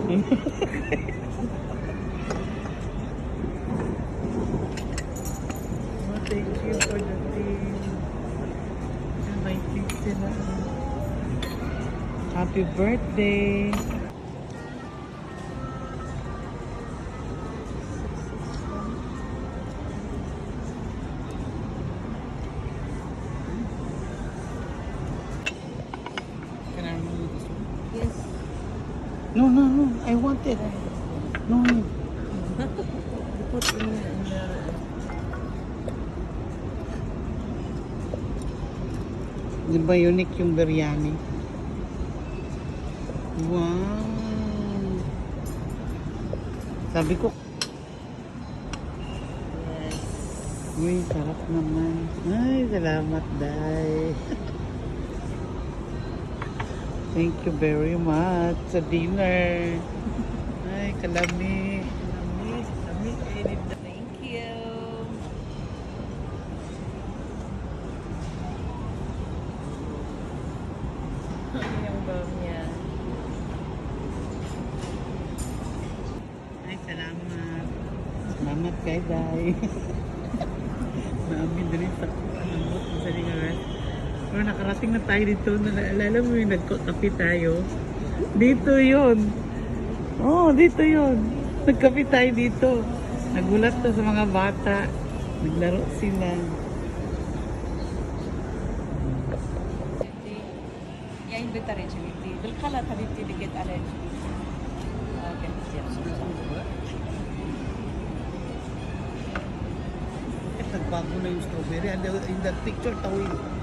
Oh, thank you for the tea. May tea sila. Happy birthday! Can I remove this one? Yes. No, no, no. I want it. No, no. Put in the Di ba unique yung biryani? Wow! Sabi ko, yes. uy, sarap naman. Ay, salamat, Day. Thank you very much sa dinner. Ay, kalami. Kami edit the thank you. Yung bam niya. Ay, salamat. Salamat kay Day. Naamin din sa anamot sa lingaran. Pero nakarating na tayo dito. Naalala mo yung nagkape tayo? Dito yun. Oh, dito yun. Nagkape tayo dito. Nagulat to sa mga bata. Naglaro sila. Я инвентарь живите. بالقلة حبيبتي اللي قد على Nagbago na yung strawberry. And in that picture, tawid.